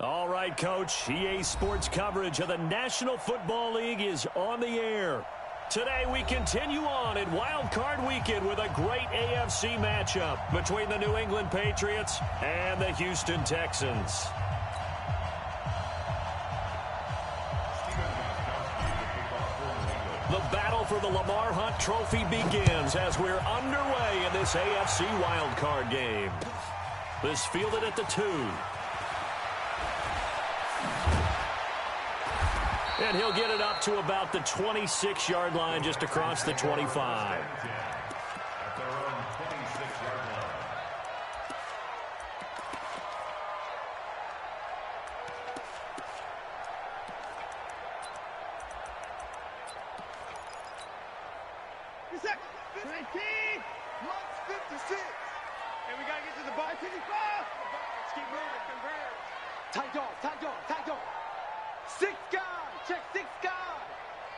All right, Coach. EA Sports coverage of the National Football League is on the air. Today we continue on in Wildcard Weekend with a great AFC matchup between the New England Patriots and the Houston Texans. The battle for the Lamar Hunt Trophy begins as we're underway in this AFC Wildcard game. This fielded at the 2. And he'll get it up to about the 26-yard line, just across the 25. And we got to get to the ball. 55. Let's keep moving. Tight dog. 6 guys. Check 6 guys.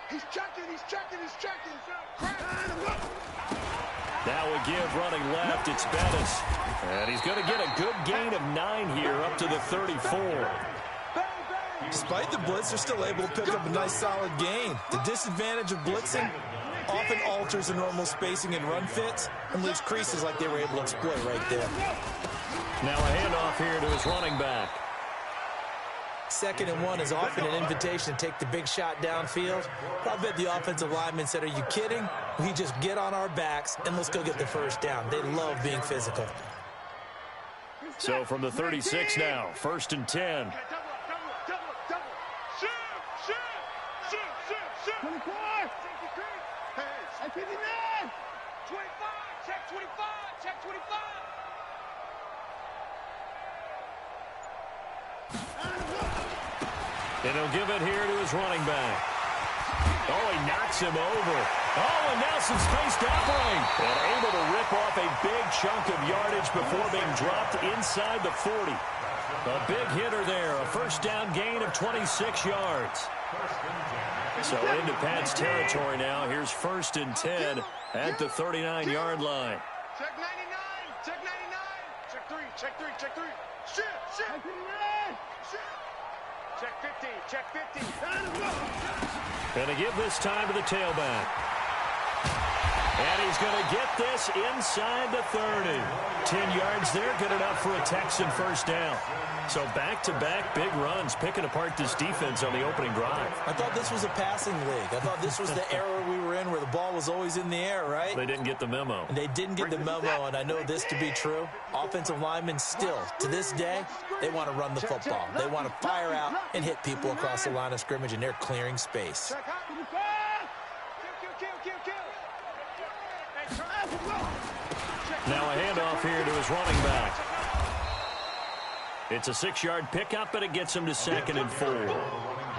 He's checking. Now we give running left. It's Bettis. And he's going to get a good gain of 9 here up to the 34. Despite the blitz, they're still able to pick up a nice solid gain. The disadvantage of blitzing often alters the normal spacing and run fits and leaves creases like they were able to exploit right there. Now a handoff here to his running back. 2nd and 1 is often an invitation to take the big shot downfield. But I bet the offensive lineman said, "Are you kidding? We just get on our backs and let's go get the first down." They love being physical. So from the 36 now, 1st and 10. Shoot. 24. 59. 25. Check 25. Check 25. And he'll give it here to his running back. Oh, he knocks him over. Oh, and now some space to operate. And able to rip off a big chunk of yardage before being dropped inside the 40. A big hitter there. A first down gain of 26 yards. So into Pat's territory now. Here's 1st and 10 at the 39-yard line. Check 99. Check 99. Check 3. Shoot. Check 50. Check 50. And to give this time to the tailback. And he's going to get this inside the 30. 10 yards there, good enough for a Texan first down. So back-to-back big runs, picking apart this defense on the opening drive. I thought this was a passing league. I thought this was the era we were in where the ball was always in the air, right? They didn't get the memo. And they didn't get the memo, and I know this to be true. Offensive linemen still, to this day, they want to run the football. They want to fire out and hit people across the line of scrimmage, and they're clearing space. Now a handoff here to his running back. It's a 6-yard pickup, but it gets him to 2nd and 4.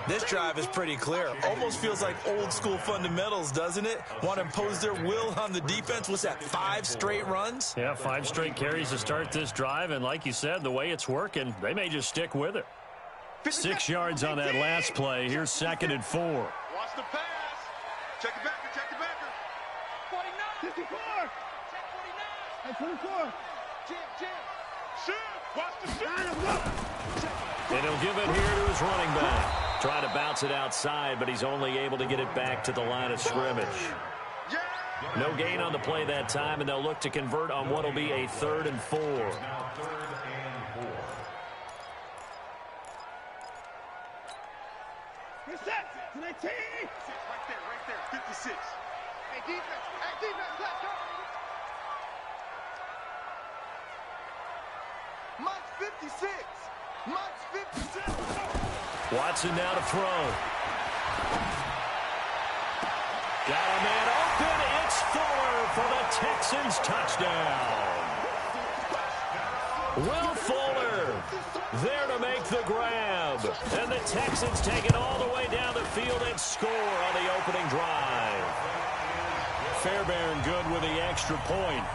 This drive is pretty clear. Almost feels like old-school fundamentals, doesn't it? Want to impose their will on the defense. What's that, 5 straight runs? Yeah, 5 straight carries to start this drive, and like you said, the way it's working, they may just stick with it. 6 yards on that last play. Here's 2nd and 4. Watch the pass. Check the backer. 49. 54. Check 49. 24. Jim. Shoot. Watch the shoot. And he'll give it here to his running back. Trying to bounce it outside, but he's only able to get it back to the line of scrimmage. No gain on the play that time, and they'll look to convert on what will be a 3rd and 4. Reset. 19. Right there. 56. Hey, defense, let's go. Mike's 56. Watson now to throw. Got a man open. It's Fuller for the Texans touchdown. Will Fuller there to make the grab. And the Texans take it all the way down the field and score on the opening drive. Fairbairn good with the extra point.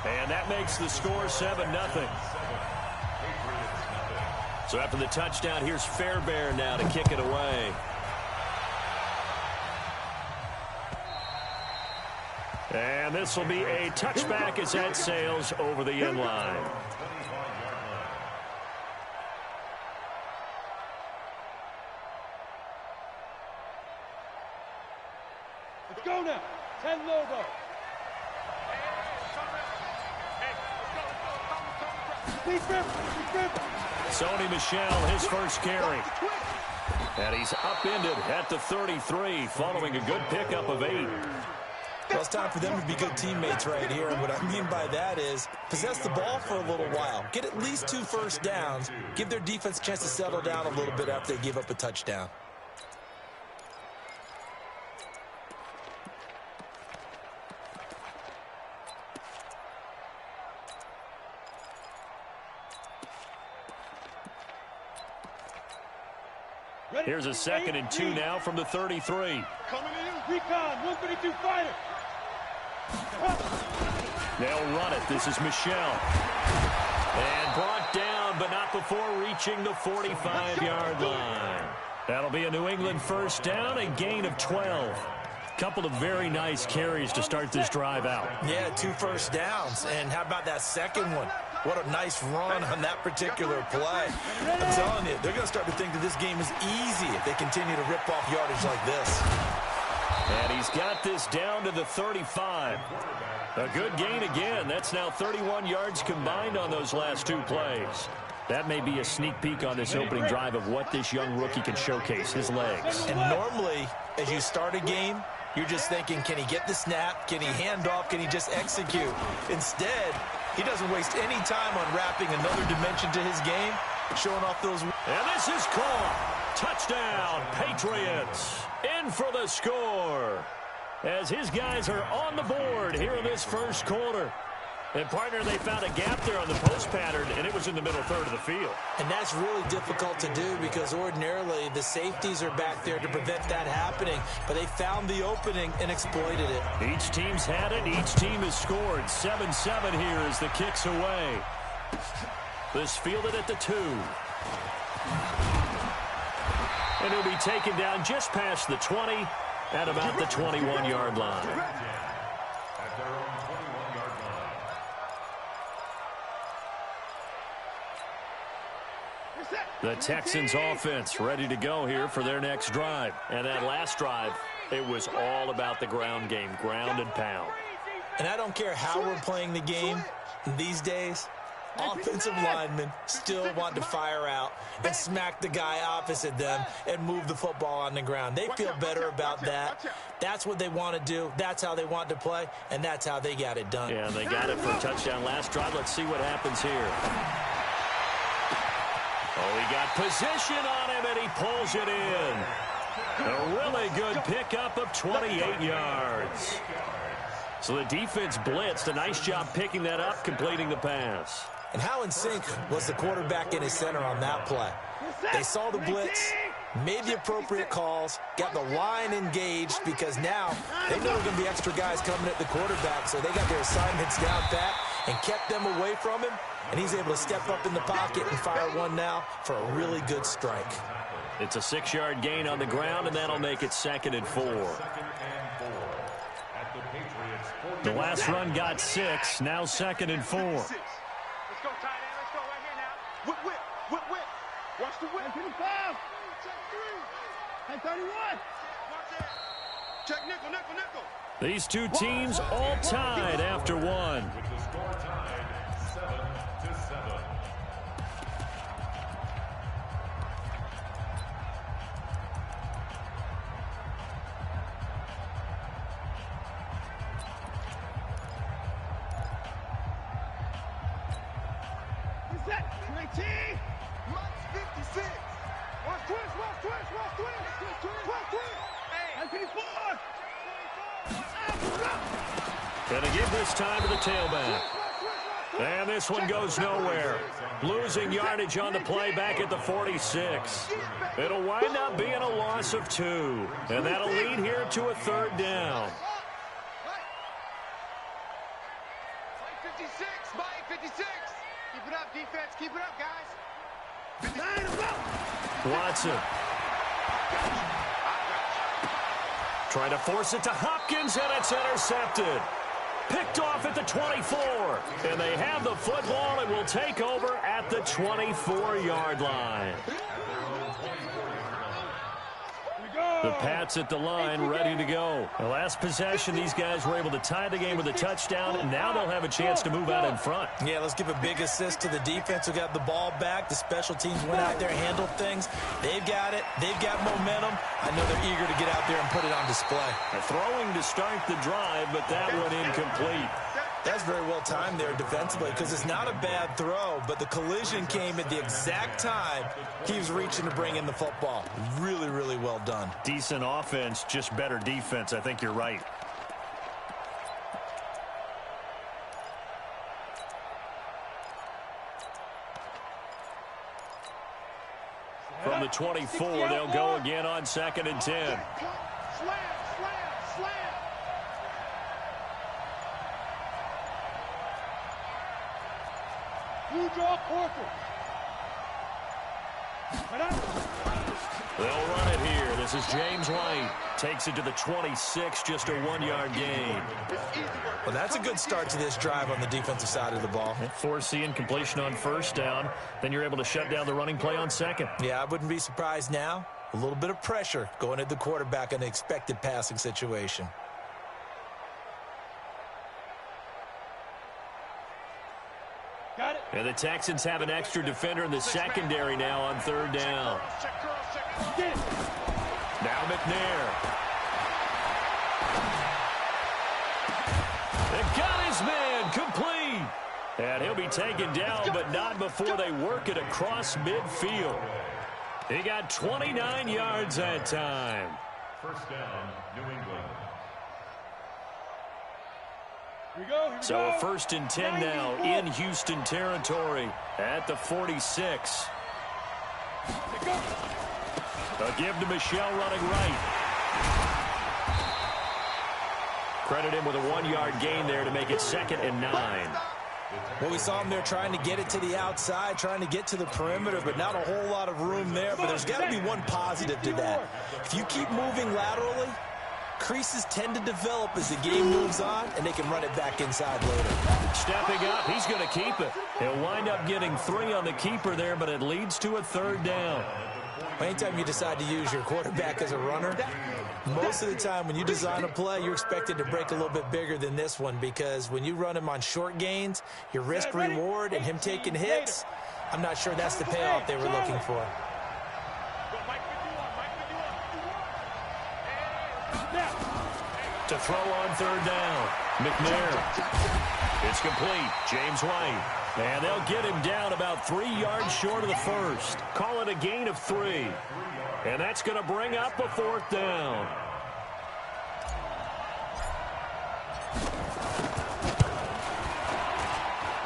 And that makes the score 7-0. So after the touchdown, here's Fairbairn now to kick it away. And this will be a touchback as that sails over the end line. Head logo. Sony Michel, his first carry. And he's upended at the 33 following a good pickup of 8. Well, it's time for them to be good teammates right here. And what I mean by that is possess the ball for a little while. Get at least 2 first downs. Give their defense a chance to settle down a little bit after they give up a touchdown. Here's a 2nd and 2 now from the 33. Coming in, recon, 132 fighter. They'll run it. This is Michel. And brought down, but not before reaching the 45-yard line. That'll be a New England first down, a gain of 12. Couple of very nice carries to start this drive out. Yeah, 2 first downs. And how about that second one? What a nice run on that particular play. I'm telling you, they're going to start to think that this game is easy if they continue to rip off yardage like this. And he's got this down to the 35. A good gain again. That's now 31 yards combined on those last 2 plays. That may be a sneak peek on this opening drive of what this young rookie can showcase, his legs. And normally, as you start a game, you're just thinking, can he get the snap? Can he hand off? Can he just execute? Instead, he doesn't waste any time on wrapping another dimension to his game, showing off those. And this is caught. Touchdown, Patriots. In for the score. As his guys are on the board here in this first quarter. And, partner, they found a gap there on the post pattern, and it was in the middle third of the field. And that's really difficult to do because ordinarily the safeties are back there to prevent that happening. But they found the opening and exploited it. Each team's had it. Each team has scored. 7-7 here as the kick's away. This fielded at the 2. And it'll be taken down just past the 20 at about the 21-yard line. The Texans offense ready to go here for their next drive. And that last drive, it was all about the ground game, ground and pound. And I don't care how we're playing the game these days, offensive linemen still want to fire out and smack the guy opposite them and move the football on the ground. They feel better about that. That's what they want to do. That's how they want to play, and that's how they got it done. Yeah, they got it for a touchdown last drive. Let's see what happens here. Oh, he got position on him, and he pulls it in. A really good pickup of 28 yards. So the defense blitzed. A nice job picking that up, completing the pass. And how in sync was the quarterback in his center on that play? They saw the blitz, made the appropriate calls, got the line engaged because now they know there are going to be extra guys coming at the quarterback, so they got their assignments down pat and kept them away from him, and he's able to step up in the pocket and fire one now for a really good strike. It's a 6-yard gain on the ground, and that'll make it 2nd and 4. The last run got 6, now 2nd and 4. Let's go, tight end. Let's go right here now. Whip, whip, whip, whip. Watch the whip. 55. Check 3. And 31. Watch it. Check nickel, nickel, nickel. These two teams all tied after one. With the score tied 7-7. Is that 19? Minus 56. Watch twist, watch twist, watch twist. Watch twist. And 54. Gonna give this time to the tailback. And this one goes nowhere. Losing yardage on the play back at the 46. It'll wind up being a loss of 2. And that'll lead here to a 3rd down. 56, Mike 56. Keep it up, defense. Keep it up, guys. Watson. Trying to force it to Hopkins, and it's intercepted. Picked off at the 24. And they have the football and will take over at the 24-yard line. The Pats at the line, ready to go. The last possession, these guys were able to tie the game with a touchdown, and now they'll have a chance to move out in front. Yeah, let's give a big assist to the defense who got the ball back. The special teams went out there, handled things. They've got it. They've got momentum. I know they're eager to get out there and put it on display. Throwing to start the drive, but that one incomplete. That's very well timed there defensively because it's not a bad throw, but the collision came at the exact time he was reaching to bring in the football. Really, really well done. Decent offense, just better defense. I think you're right. From the 24, they'll go again on 2nd and 10. They'll run it here. This is James White. Takes it to the 26, just a 1-yard gain. Well, that's a good start to this drive on the defensive side of the ball. Foreseeing completion on 1st down. Then you're able to shut down the running play on 2nd. Yeah, I wouldn't be surprised now. A little bit of pressure going at the quarterback in an expected passing situation. Got it. And the Texans have an extra defender in the secondary now on 3rd down. Now McNair. They got his man complete. And he'll be taken down, but not before they work it across midfield. He got 29 yards that time. 1st down, New England. Here we go. So a 1st and 10 now in Houston territory at the 46. A give to Michelle running right. Credit him with a 1-yard gain there to make it 2nd and 9. Well, we saw him there trying to get it to the outside, trying to get to the perimeter, but not a whole lot of room there. But there's got to be one positive to that. If you keep moving laterally, creases tend to develop as the game moves on, and they can run it back inside later. Stepping up, he's going to keep it. He'll wind up getting 3 on the keeper there, but it leads to a 3rd down. Anytime you decide to use your quarterback as a runner, most of the time when you design a play, you're expected to break a little bit bigger than this one because when you run him on short gains, your risk-reward and him taking hits, I'm not sure that's the payoff they were looking for. To throw on 3rd down, McNair. It's complete. James White. And they'll get him down about 3 yards short of the 1st. Call it a gain of 3. And that's going to bring up a 4th down.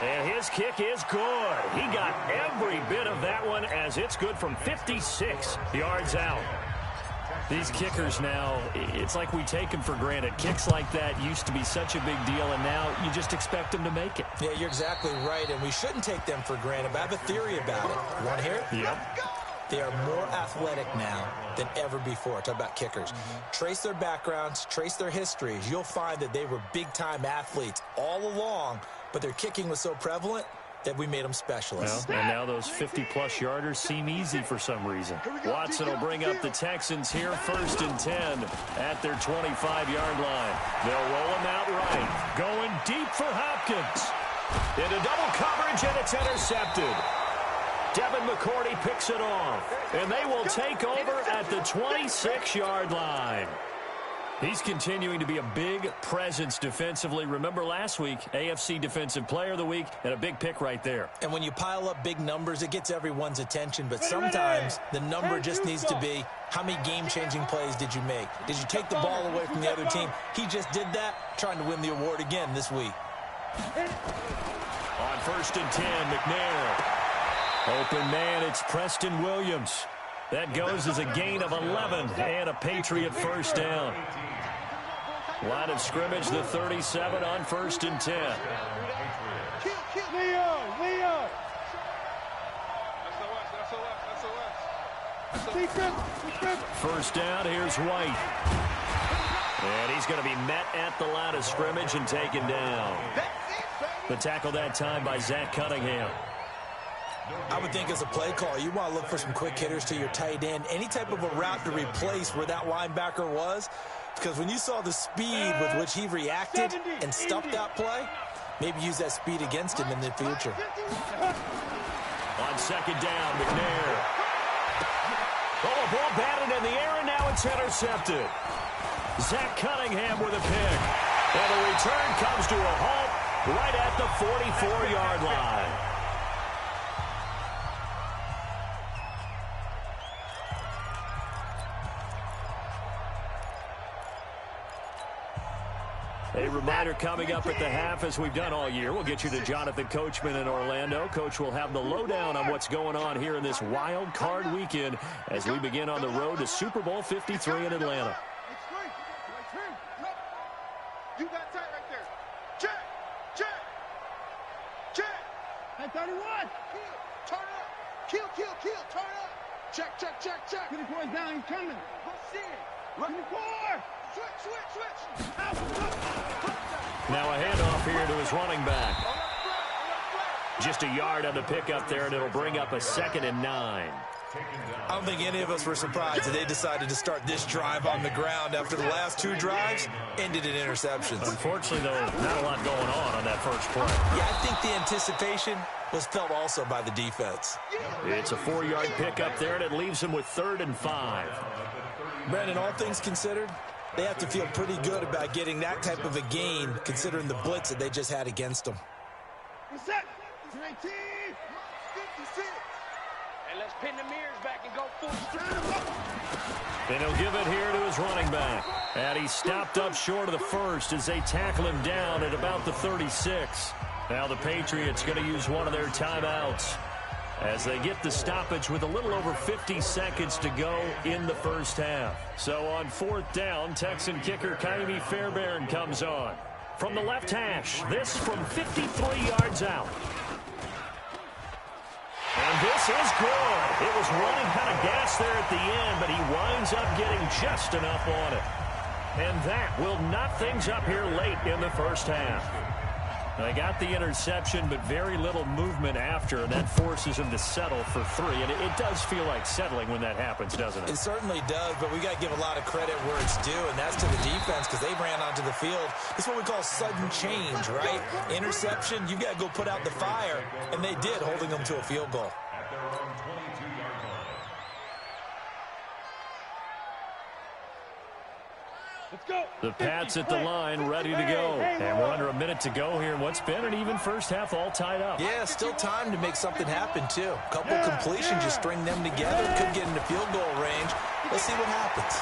And his kick is good. He got every bit of that one as it's good from 56 yards out. These kickers now, it's like we take them for granted. Kicks like that used to be such a big deal, and now you just expect them to make it. Yeah, you're exactly right, and we shouldn't take them for granted, but I have a theory about it. You want to hear it? Yep. They are more athletic now than ever before. Talk about kickers. Trace their backgrounds, trace their histories. You'll find that they were big-time athletes all along, but their kicking was so prevalent that we made them specialists. Well, and now those 50-plus yarders seem easy for some reason. Watson will bring up the Texans here, 1st and 10 at their 25-yard line. They'll roll him out right. Going deep for Hopkins. Into double coverage, and it's intercepted. Devin McCourty picks it off, and they will take over at the 26-yard line. He's continuing to be a big presence defensively. Remember last week, AFC Defensive Player of the Week, and a big pick right there. And when you pile up big numbers, it gets everyone's attention. But sometimes the number just needs to be, how many game-changing plays did you make? Did you take the ball away from the other team? He just did that, trying to win the award again this week. On 1st and 10, McNair. Open man, it's Preston Williams. That goes as a gain of 11 and a Patriot 1st down. Line of scrimmage, the 37 on 1st and 10. Leo! First down, here's White. And he's going to be met at the line of scrimmage and taken down. The tackle that time by Zach Cunningham. I would think as a play caller, you want to look for some quick hitters to your tight end, any type of a route to replace where that linebacker was, because when you saw the speed with which he reacted and stuffed that play, maybe use that speed against him in the future. On second down, McNair. Oh, a ball batted in the air, and now it's intercepted. Zach Cunningham with a pick. And the return comes to a halt right at the 44-yard line. A reminder coming up at the half, as we've done all year. We'll get you to Jonathan Coachman in Orlando. Coach will have the lowdown on what's going on here in this wild card weekend as we begin on the road to Super Bowl 53 in Atlanta. You got tight right there. Check, check, check. Hey, 31. Turn up. Kill, turn up. Check. Get the boys down, he's coming. Go see it. Run the four. Switch. Now a handoff here to his running back. Just a yard on the pickup there, and it'll bring up a 2nd and 9. I don't think any of us were surprised that they decided to start this drive on the ground after the last 2 drives ended in interceptions. Unfortunately, though, not a lot going on that first play. Yeah, I think the anticipation was felt also by the defense. It's a 4-yard pickup there, and it leaves him with 3rd and 5. Brandon, all things considered, they have to feel pretty good about getting that type of a gain considering the blitz that they just had against them. Set. 19. 56. And let's pin the mirrors back and go full strength. And he'll give it here to his running back. And he stopped up short of the first as they tackle him down at about the 36. Now the Patriots going to use one of their timeouts as they get the stoppage with a little over 50 seconds to go in the first half. So on 4th down, Texan kicker Kaimi Fairbairn comes on. From the left hash, this from 53 yards out. And this is good. It was running kind of gas there at the end, but he winds up getting just enough on it. And that will knot things up here late in the first half. They got the interception, but very little movement after, and that forces him to settle for 3. And it does feel like settling when that happens, doesn't it? It certainly does, but we got to give a lot of credit where it's due, and that's to the defense because they ran onto the field. It's what we call sudden change, right? Interception, you got to go put out the fire, and they did, holding them to a field goal. At their own 22-yard line. Let's go. The Pats at the line, ready to go. And we're under a minute to go here in what's been an even first half, all tied up. Yeah, still time to make something happen, too. A couple completions, you string them together, could get into field goal range. Let's see what happens.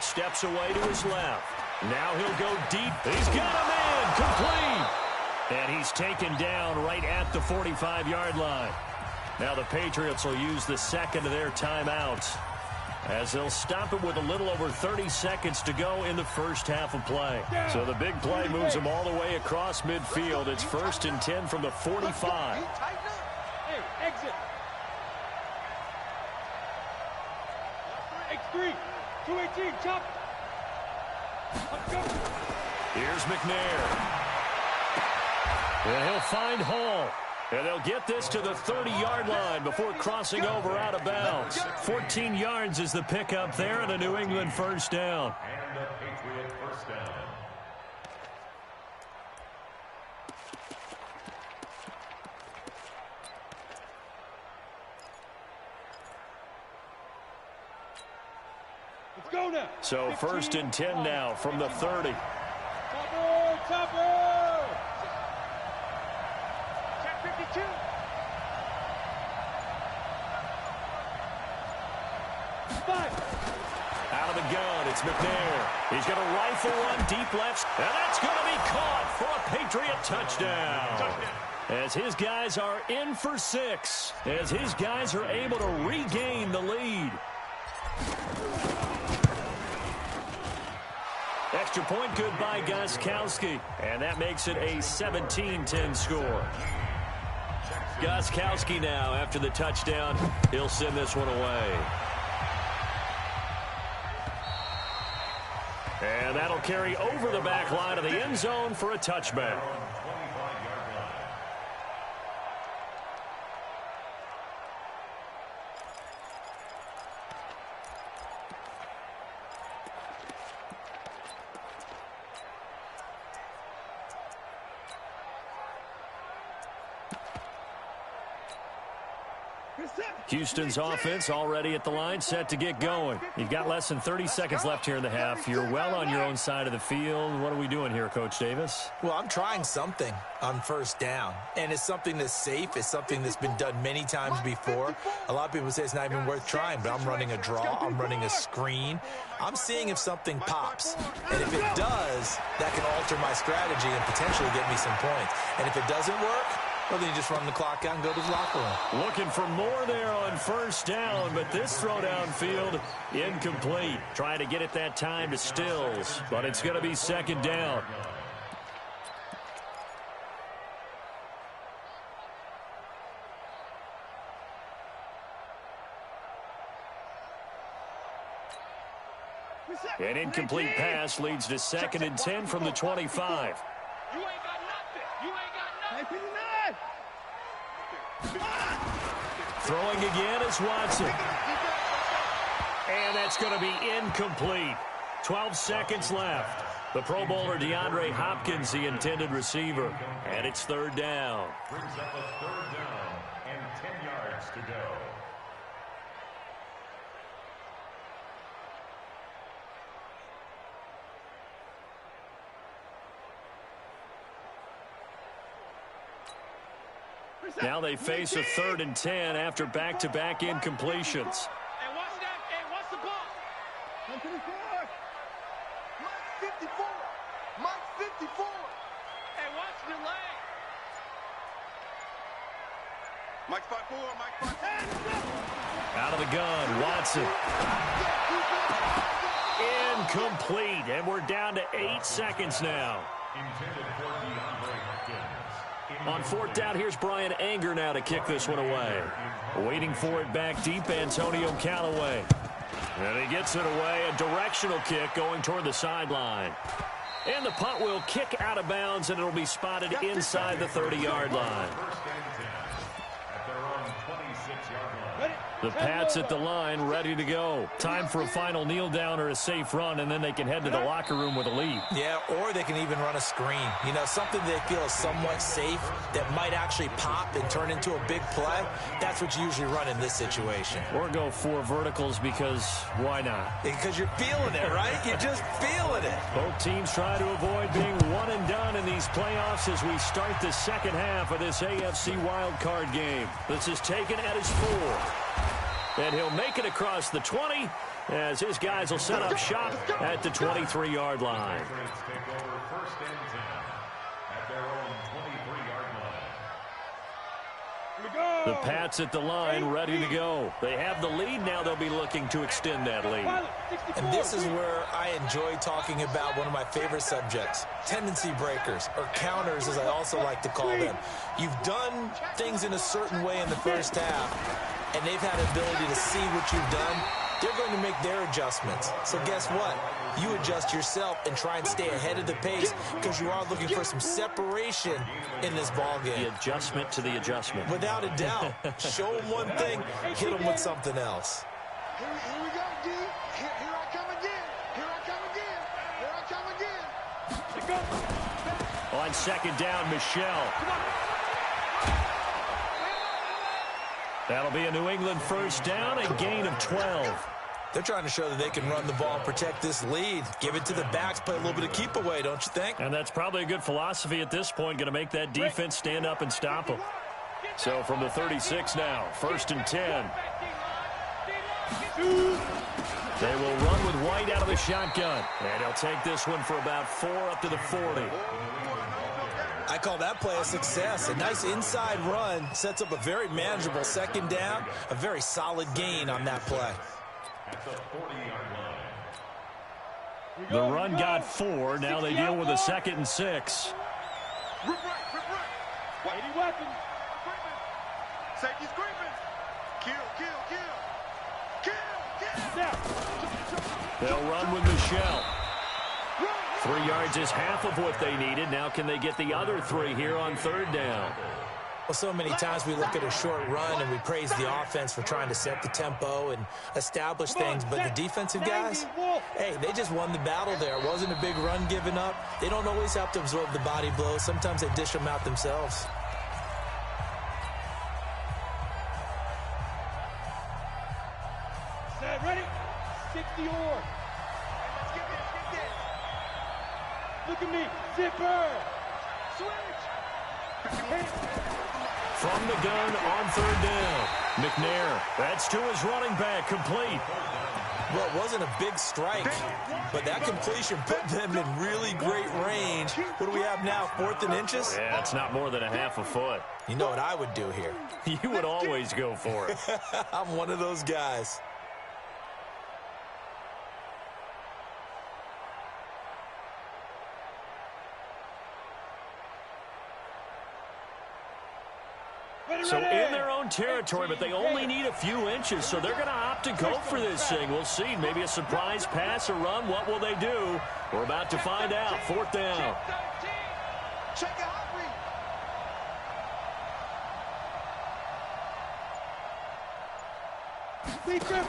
Steps away to his left. Now he'll go deep. He's got a man, complete. And he's taken down right at the 45-yard line. Now the Patriots will use the second of their timeouts, as they'll stop it with a little over 30 seconds to go in the first half of play. So the big play moves them all the way across midfield. It's 1st and 10 from the 45. Hey, exit. X3, 218, chop. Let's go. Here's McNair. And he'll find Hall. And they'll get this to the 30-yard line before crossing over out of bounds. 14 yards is the pickup there, and a New England first down. And a Patriot first down. Let's go now. So 1st and 10 now from the 30. Chopper. Check 52. Out of the gun, it's McNair. He's going to rifle one deep left, and that's going to be caught for a Patriot touchdown. As his guys are in for 6, as his guys are able to regain the lead. Extra point good by Gostkowski, and that makes it a 17-10 score. Gostkowski now, after the touchdown, he'll send this one away. And that'll carry over the back line of the end zone for a touchback. Houston's offense already at the line, set to get going. You've got less than 30 seconds left here in the half. You're well on your own side of the field. What are we doing here, Coach Davis? Well, I'm trying something on first down, and it's something that's safe. It's something that's been done many times before. A lot of people say it's not even worth trying, but I'm running a draw. I'm running a screen. I'm seeing if something pops, and if it does, that can alter my strategy and potentially get me some points. And if it doesn't work, well, then you just run the clock out and go to the locker room. Looking for more there on first down, but this throw downfield, incomplete. Trying to get it that time to Stills, but it's going to be second down. An incomplete pass leads to 2nd and 10 from the 25. You ain't got nothing. You ain't got nothing. Throwing again is Watson. And that's going to be incomplete. 12 seconds left. The Pro Bowler DeAndre Hopkins, the intended receiver. And it's 3rd down. Brings up a 3rd down and 10 yards to go. Now they face a 3rd and 10 after back-to-back incompletions. Hey, watch that. Hey, watch the ball. Mike 54. Mike 54. Hey, watch the leg. Mike 54. Mike 54. Out of the gun, Watson. Incomplete, and we're down to 8 seconds now. Intended for DeAndre Hopkins. On 4th down, here's Brian Anger now to kick this one away. Waiting for it back deep, Antonio Callaway. And he gets it away, a directional kick going toward the sideline. And the punt will kick out of bounds, and it'll be spotted inside the 30-yard line. At their own 26-yard line. The Pats at the line, ready to go. Time for a final kneel down or a safe run, and then they can head to the locker room with a lead. Yeah, or they can even run a screen. You know, something they feel is somewhat safe that might actually pop and turn into a big play. That's what you usually run in this situation. Or go 4 verticals because why not? Because you're feeling it, right? You're just feeling it. Both teams try to avoid being one and done in these playoffs as we start the second half of this AFC Wildcard game. This is taken at his 4. And he'll make it across the 20 as his guys will set up shop at the 23-yard line. Patriots take over 1st and 10 at their own 23-yard line. The Pats at the line, ready to go. They have the lead now. They'll be looking to extend that lead. And this is where I enjoy talking about one of my favorite subjects, tendency breakers, or counters as I also like to call them. You've done things in a certain way in the first half, and they've had the ability to see what you've done. They're going to make their adjustments. So guess what? You adjust yourself and try and stay ahead of the pace because you are looking for some separation in this ball game. The adjustment to the adjustment. Without a doubt. Show them one thing, hit them with something else. Here we go, D. Here I come again. Here I come again. Here I come again. On 2nd down, Michelle. That'll be a New England 1st down, a gain of 12. They're trying to show that they can run the ball and protect this lead. Give it to the backs, play a little bit of keep away, don't you think? And that's probably a good philosophy at this point, going to make that defense stand up and stop them. So from the 36 now, 1st and 10. They will run with White out of the shotgun. And he'll take this one for about 4 up to the 40. I call that play a success. A nice inside run sets up a very manageable 2nd down, a very solid gain on that play. At the 40-yard line. The run got 4. Now they deal with a 2nd and 6. Rip right. 80 weapons. Safety's creeping. Kill. They'll run with Michelle. 3 yards is half of what they needed. Now can they get the other 3 here on 3rd down? Well, so many times we look at a short run and we praise the offense for trying to set the tempo and establish things, but the defensive guys, hey, they just won the battle there. It wasn't a big run given up. They don't always have to absorb the body blows. Sometimes they dish them out themselves. Look at me. Zipper. Switch. From the gun on third down. McNair, that's to his running back, complete. Well, it wasn't a big strike, but that completion put them in really great range. What do we have now, 4th and inches? Yeah, it's not more than a half a foot. You know what I would do here? You would always go for it. I'm one of those guys. So in their own territory, but they only need a few inches, so they're going to opt to go for this thing. We'll see. Maybe a surprise pass or run. What will they do? We're about to find out. 4th down. Check it out, Big grip.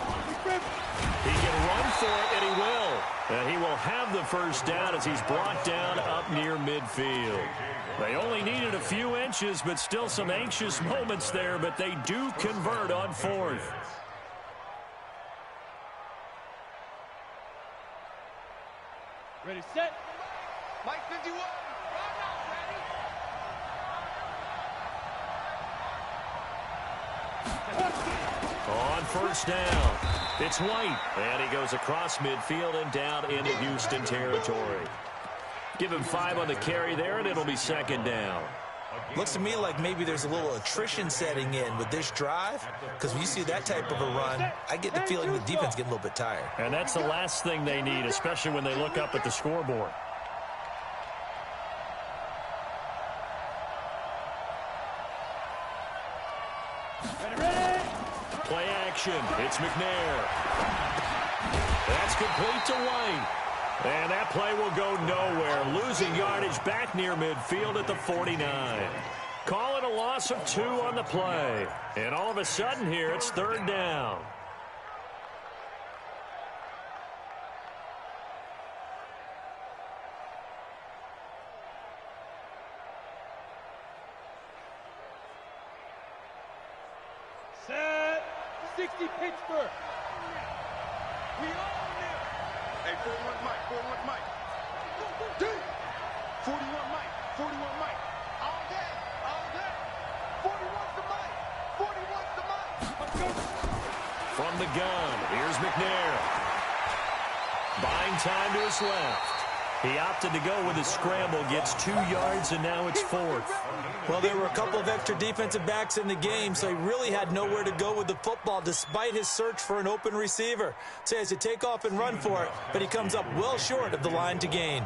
He can run for it, and he will. And he will have the first down as he's brought down up near midfield. They only needed a few inches, but still some anxious moments there, but they do convert on 4th. Ready, set. Mike 51. On first down, it's White, and he goes across midfield and down into Houston territory. Give him 5 on the carry there, and it'll be 2nd down. Looks to me like maybe there's a little attrition setting in with this drive, because when you see that type of a run, I get the feeling the defense getting a little bit tired. And that's the last thing they need, especially when they look up at the scoreboard. Play action. It's McNair. That's complete to White. And that play will go nowhere. Losing yardage back near midfield at the 49. Call it a loss of 2 on the play. And all of a sudden here, it's 3rd down. Set. 60 Pittsburgh. We own it. Hey, 41 Mike. 41 Mike. 41 Mike. 41 Mike. All day. All day. 41's the Mike. 41's the Mike. From the gun, here's McNair. Buying time to his left. He opted to go with his scramble, gets 2 yards, and now it's 4th. Well, there were a couple of extra defensive backs in the game, so he really had nowhere to go with the football despite his search for an open receiver. So he has to take off and run for it, but he comes up well short of the line to gain.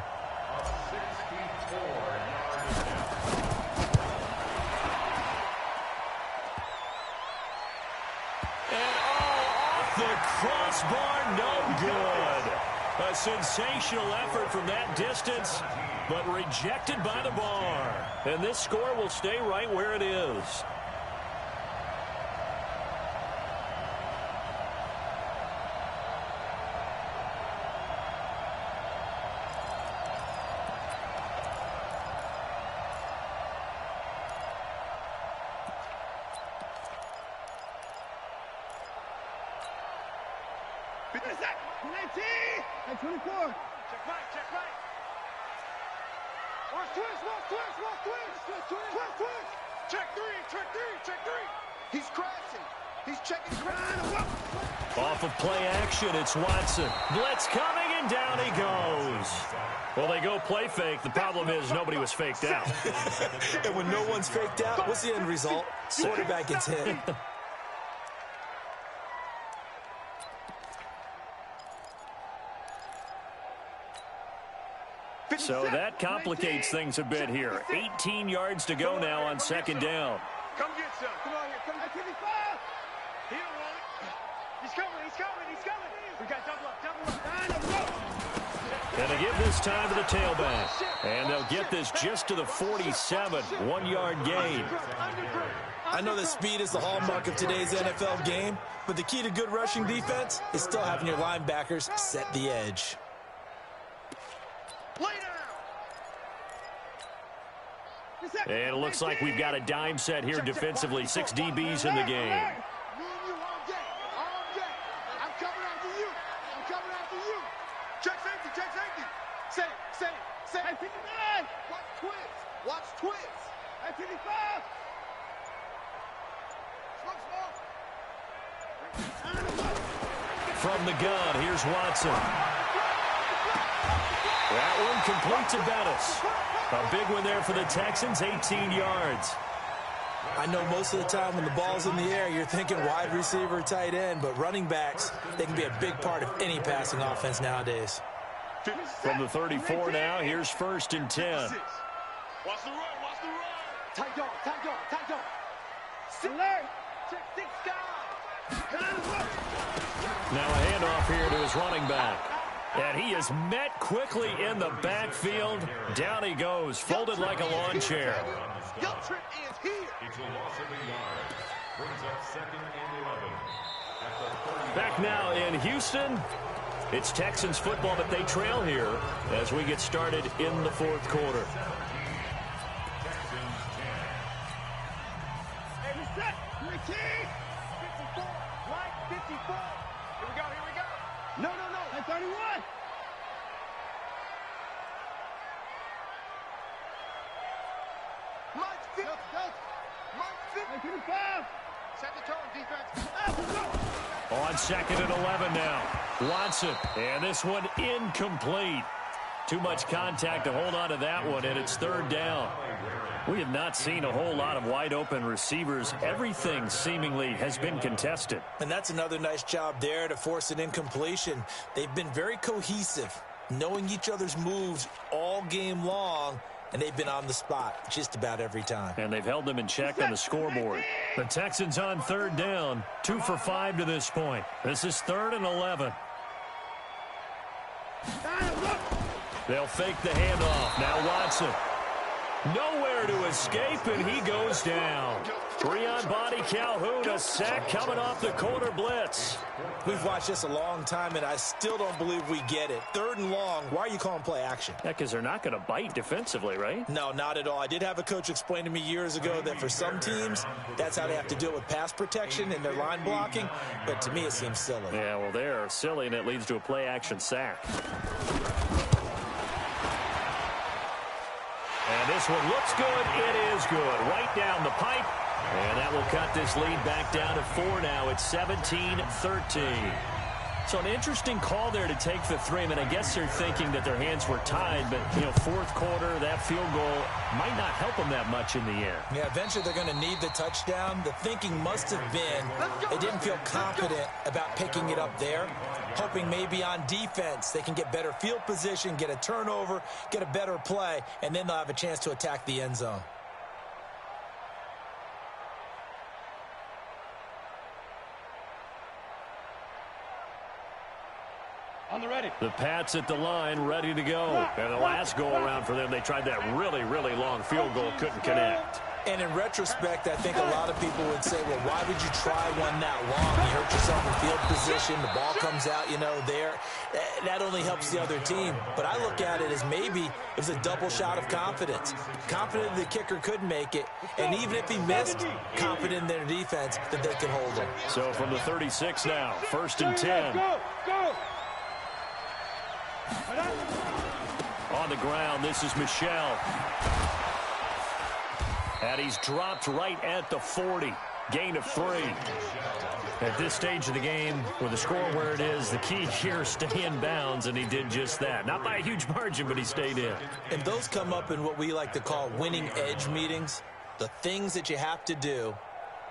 And off the crossbar, no good. A sensational effort from that distance, but rejected by the bar. And this score will stay right where it is. Hey, 24. Check Mike, check Mike. Watch twist. Check three. He's crashing. He's checking grind. Off of play action, it's Watson. Blitz coming, and down he goes. Well, they go play fake. The problem is nobody was faked out. And when no one's faked out, what's the end result? Quarterback gets hit. So that complicates things a bit here. 18 yards to go now on 2nd down. Come get some. Come on here. Come get 55. He don't want it. He's coming. We got double up. And they give this time to the tailback. And they'll get this just to the 47. 1-yard gain. I know that speed is the hallmark of today's NFL game, but the key to good rushing defense is still having your linebackers set the edge. And it looks like we've got a dime set here defensively. 6 DBs in the game. set. At 59. Watch twist. Watch twist. At 55. From the gun, here's Watson. That one complete to Bettis. A big one there for the Texans, 18 yards. I know most of the time when the ball's in the air, you're thinking wide receiver, tight end, but running backs, they can be a big part of any passing offense nowadays. From the 34 now, here's 1st and 10. Watch the run, watch the run. Tight dog, tight dog, tight dog. Alert. Check 6 guys. Now a handoff here to his running back. And he is met quickly in the backfield. Down he goes, folded like a lawn chair. Your trip is here. It's a loss of a yard. Brings up 2nd and 11. At the 30. Back now in Houston. It's Texans football, but they trail here as we get started in the 4th quarter. Texans 10. Hey, set. 54. Right, 54. Here we go, here we go. No. At 31. Mike 50. Mike 50. 55. Set the tone, defense. On 2nd and 11 now. Watson. And this one incomplete. Too much contact to hold on to that one, and it's 3rd down. We have not seen a whole lot of wide-open receivers. Everything seemingly has been contested. And that's another nice job there to force an incompletion. They've been very cohesive, knowing each other's moves all game long, and they've been on the spot just about every time. And they've held them in check on the scoreboard. The Texans on 3rd down, 2 for 5 to this point. This is 3rd and 11. They'll fake the handoff. Now Watson. Nowhere to escape, and he goes down. 3 on body Calhoun, a sack coming off the corner blitz. We've watched this a long time, and I still don't believe we get it. 3rd and long, why are you calling play action? Yeah, because they're not going to bite defensively, right? No, not at all. I did have a coach explain to me years ago that for some teams, that's how they have to deal with pass protection and their line blocking, but to me it seems silly. Yeah, well, they're silly, and it leads to a play action sack. And this one looks good. It is good. Right down the pipe. And that will cut this lead back down to 4 now. It's 17-13. So an interesting call there to take the 3. I mean, I guess they're thinking that their hands were tied, but, 4th quarter, that field goal might not help them that much in the end. Yeah, eventually they're going to need the touchdown. The thinking must have been they didn't feel confident about picking it up there, hoping maybe on defense they can get better field position, get a turnover, get a better play, and then they'll have a chance to attack the end zone. On the ready. The Pats at the line, ready to go. And the last go-around for them, they tried that really, really long field goal, couldn't connect. And in retrospect, I think a lot of people would say, well, why would you try one that long? You hurt yourself in field position. The ball comes out, there. That only helps the other team. But I look at it as maybe it was a double shot of confidence. Confident the kicker could make it. And even if he missed, confident in their defense that they could hold him. So from the 36 now, 1st and 10. Go. On the ground, this is Michel. And he's dropped right at the 40. Gain of 3. At this stage of the game, with the score where it is, the key here, stay in bounds, and he did just that. Not by a huge margin, but he stayed in. And those come up in what we like to call winning edge meetings. The things that you have to do,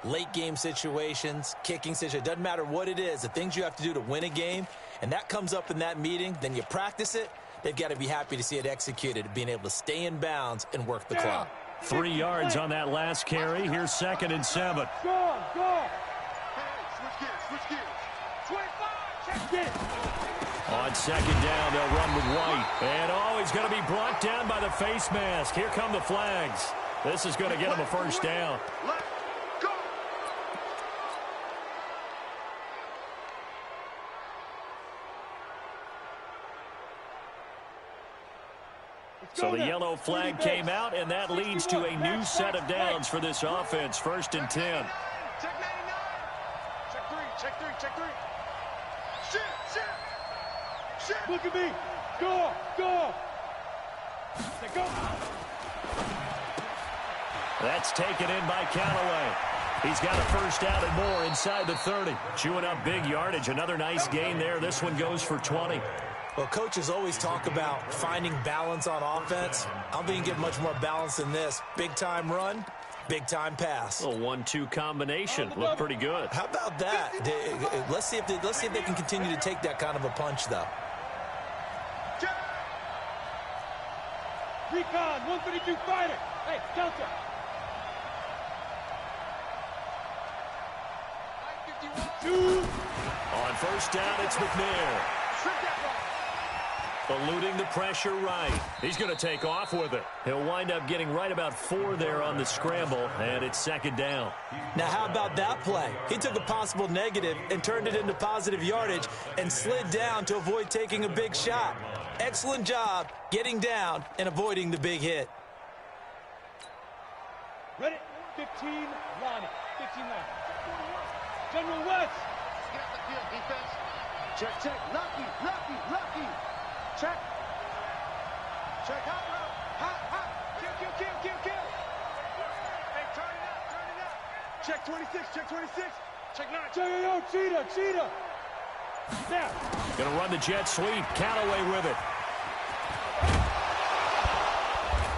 late game situations, kicking situations, doesn't matter what it is, the things you have to do to win a game, and that comes up in that meeting, then you practice it, they've got to be happy to see it executed, being able to stay in bounds and work the clock. 3 yards on that last carry. Here's 2nd and 7. Go. Hey, switch gears. 25, check it. On 2nd down, they'll run with White. And, he's going to be brought down by the face mask. Here come the flags. This is going to get him a 1st down. Let's go. So the yellow flag came out, and that leads to a new set of downs for this offense. 1st and 10. Check 99. Check 3. Shit. Look at me. Go. That's taken in by Callaway. He's got a first down and more inside the 30. Chewing up big yardage. Another nice gain there. This one goes for 20. Well, coaches always talk about finding balance on offense. I don't think you get much more balance than this. Big-time run, big-time pass. A 1-2 combination. Looked pretty good. How about that? Let's see if they can continue to take that kind of a punch, though. Recon, 132 fighter. Hey, Delta. On first down, it's McNair. Eluding the pressure right. He's going to take off with it. He'll wind up getting right about 4 there on the scramble, and it's second down. Now, how about that play? He took a possible negative and turned it into positive yardage and slid down to avoid taking a big shot. Excellent job getting down and avoiding the big hit. Ready? 15, line it. 15 line. General West. Get out the field, defense. Check, check. Lucky. Check. Check. Hot. Kill. Hey, turn it up. Check 26. Check 9. Cheetah. Now. Going to run the jet sweep. Callaway with it.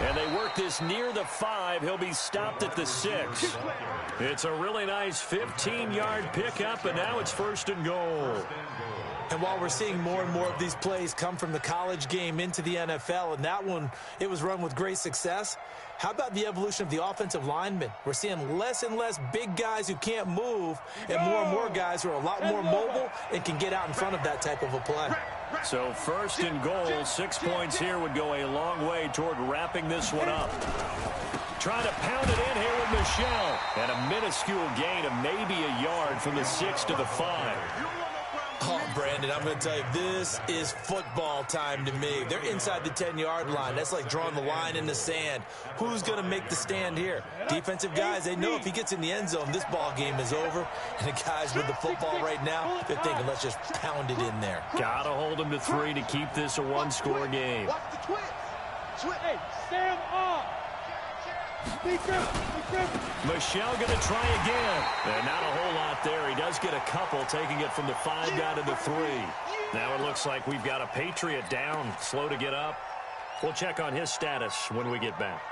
And they work this near the 5. He'll be stopped at the 6. It's a really nice 15-yard pickup, and now it's first and goal. And while we're seeing more and more of these plays come from the college game into the NFL, and that one, it was run with great success, how about the evolution of the offensive linemen? We're seeing less and less big guys who can't move and more guys who are a lot more mobile and can get out in front of that type of a play. So first and goal, 6 points here would go a long way toward wrapping this one up. Trying to pound it in here with Michelle. And a minuscule gain of maybe a yard from the 6 to the 5. Oh, Brandon, I'm going to tell you, this is football time to me. They're inside the 10-yard line. That's like drawing the line in the sand. Who's going to make the stand here? Defensive guys, they know if he gets in the end zone, this ball game is over. And the guys with the football right now, they're thinking, let's just pound it in there. Got to hold him to 3 to keep this a one-score game. Watch the twist. Hey, Sam off. Michelle going to try again. And not a whole lot there. He does get a couple, taking it from the 5 down to the 3. Now it looks like we've got a Patriot down, slow to get up. We'll check on his status when we get back.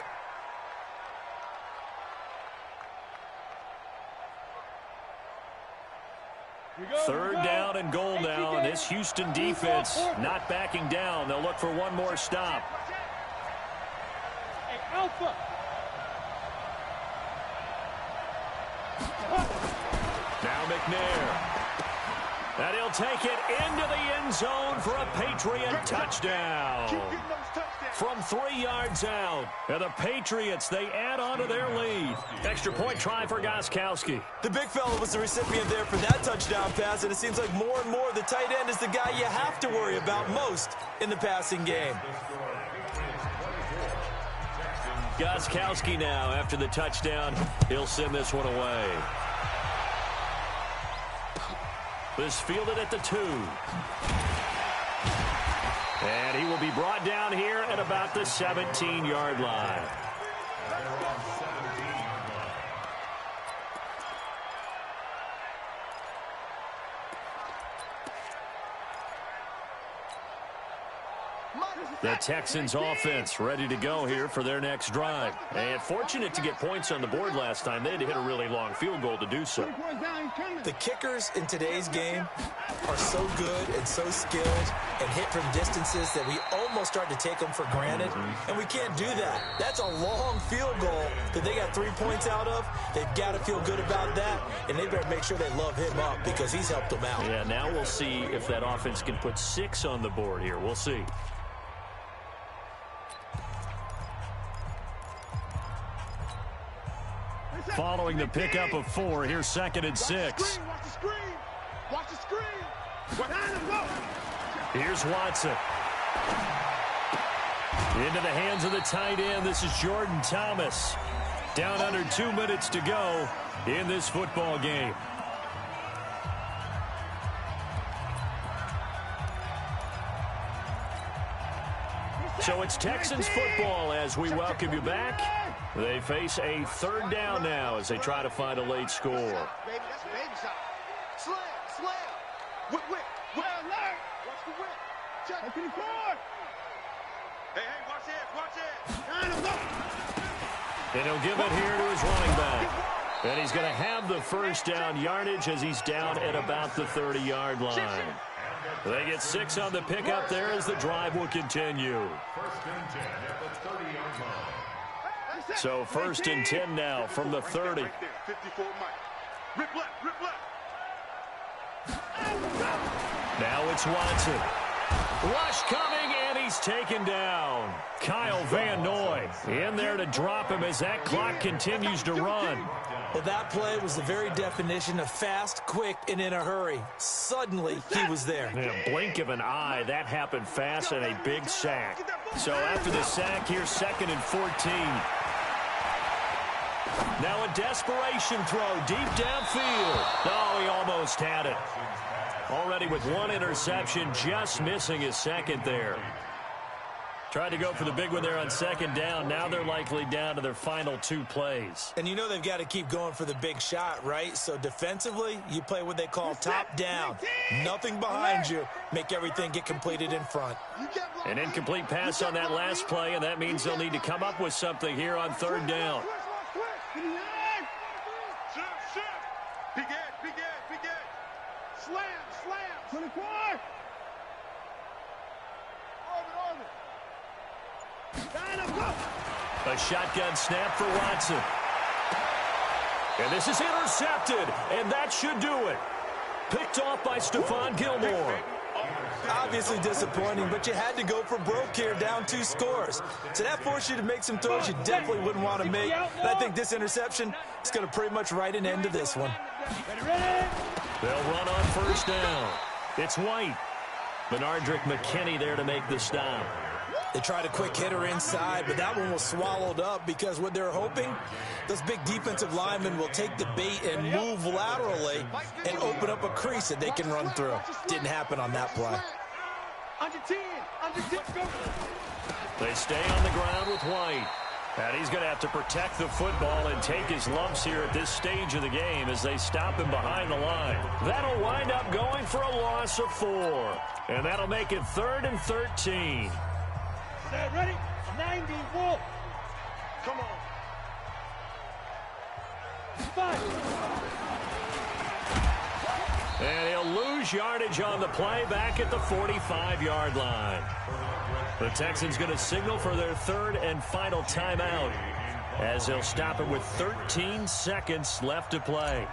Third down and goal now, and this Houston defense not backing down. They'll look for one more stop. Hey, Alpha. Now McNair. And he'll take it into the end zone for a Patriot touchdown. From 3 yards out. And the Patriots, they add on to their lead. Extra point try for Gostkowski. The big fella was the recipient there for that touchdown pass, and it seems like more and more the tight end is the guy you have to worry about most in the passing game. Gostkowski now, after the touchdown, he'll send this one away. This fielded at the 2. And he will be brought down here at about the 17-yard line. The Texans offense ready to go here for their next drive. And fortunate to get points on the board last time. They had to hit a really long field goal to do so. The kickers in today's game are so good and so skilled and hit from distances that we almost start to take them for granted. And we can't do that. That's a long field goal that they got 3 points out of. They've got to feel good about that. And they better make sure they love him up because he's helped them out. Yeah, now we'll see if that offense can put 6 on the board here. We'll see. Following the pickup of 4, here's 2nd and 6. Watch the screen. Watch the screen. Here's Watson. Into the hands of the tight end. This is Jordan Thomas. Down under 2 minutes to go in this football game. So it's Texans football as we welcome you back. They face a third down now as they try to find a late score. Baby, that's a baby shot. Slam, slam. Whip, whip. Alert. Watch the whip. Check. Up to the court. Hey, watch it. And he'll give it here to his running back. And he's going to have the first down yardage as he's down at about the 30-yard line. They get 6 on the pickup there as the drive will continue. First and 10 at the 30-yard line. So first and 10 now from the 30. 54 Mike. Rip left. Now it's Watson. Rush coming, and he's taken down. Kyle Van Noy in there to drop him as that clock continues to run. Well, that play was the very definition of fast, quick, and in a hurry. Suddenly, he was there. In a blink of an eye, that happened fast and a big sack. So after the sack, here's 2nd and 14. Now a desperation throw deep downfield. Oh, he almost had it. Already with 1 interception, just missing his 2nd there. Tried to go for the big one there on 2nd down. Now they're likely down to their final 2 plays. And you know they've got to keep going for the big shot, right? So defensively, you play what they call top down. Nothing behind you. Make everything get completed in front. An incomplete pass on that last play, and that means they'll need to come up with something here on 3rd down. Slam. 24. A shotgun snap for Watson. And this is intercepted, and that should do it. Picked off by Stephon Gilmore. Obviously disappointing, but you had to go for broke here, down 2 scores. So that forced you to make some throws you definitely wouldn't want to make. And I think this interception is going to pretty much write an end to this one. They'll run on 1st down. It's White. Benardrick McKinney there to make the stop. They tried a quick hitter inside, but that one was swallowed up because what they're hoping, those big defensive linemen will take the bait and move laterally and open up a crease that they can run through. Didn't happen on that play. Under 10. They stay on the ground with White. And he's going to have to protect the football and take his lumps here at this stage of the game as they stop him behind the line. That'll wind up going for a loss of 4. And that'll make it 3rd and 13. Ready? 91. Come on. 5. And he'll lose yardage on the play back at the 45-yard line. The Texans going to signal for their 3rd and final timeout as they'll stop it with 13 seconds left to play.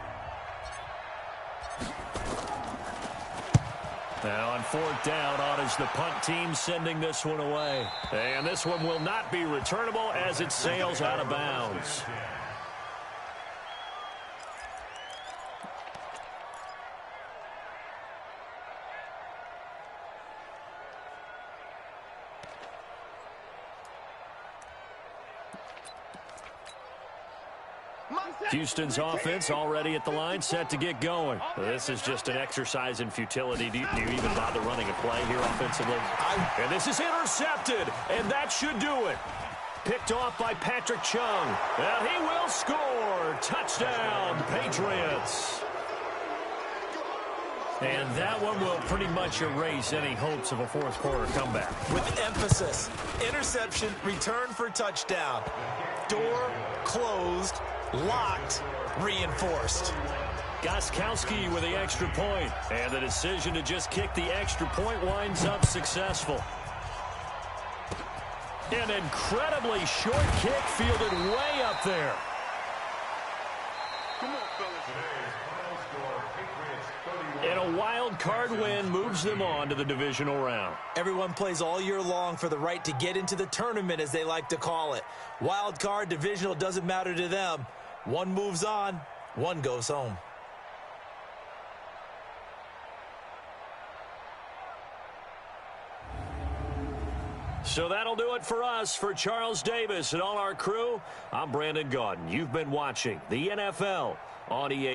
Now on 4th down, on is the punt team sending this one away. And this one will not be returnable as it sails out of bounds. Houston's offense already at the line, set to get going. This is just an exercise in futility. Do you even bother running a play here offensively? And this is intercepted, and that should do it. Picked off by Patrick Chung. And he will score. Touchdown, Patriots. And that one will pretty much erase any hopes of a 4th quarter comeback. With emphasis, interception, return for touchdown. Door closed, locked, reinforced. Gostkowski with the extra point. And the decision to just kick the extra point winds up successful. An incredibly short kick fielded way up there. Come on, fellas. And a wild card win moves them on to the divisional round. Everyone plays all year long for the right to get into the tournament, as they like to call it. Wild card, divisional, doesn't matter to them. One moves on, one goes home. So that'll do it for us. For Charles Davis and all our crew, I'm Brandon Gaudin. You've been watching the NFL on EA